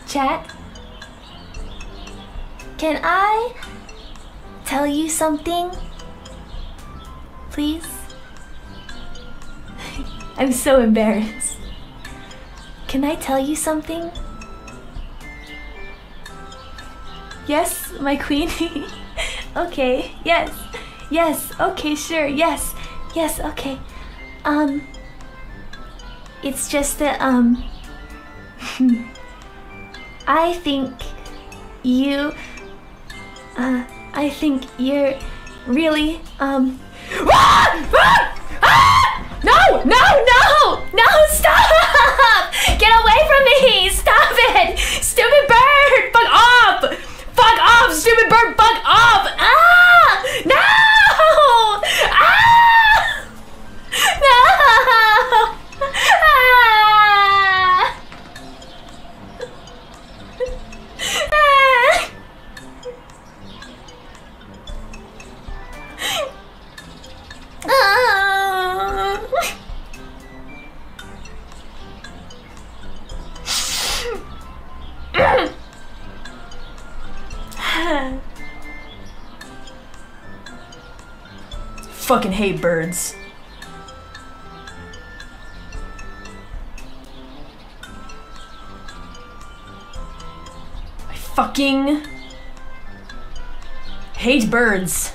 Chat, can I tell you something? Please? I'm so embarrassed. Can I tell you something? Yes, my queen? Okay, yes. Yes, okay, sure, yes. Yes, okay. It's just that, I think you're really, No! No! No! No! Stop! Get away from me! Stop it! Stupid bird! Fuck off! Fuck off! Stupid bird! Fuck off! Ah! No! Ah! No! Ah! Ah! Fucking hate birds. I fucking hate birds.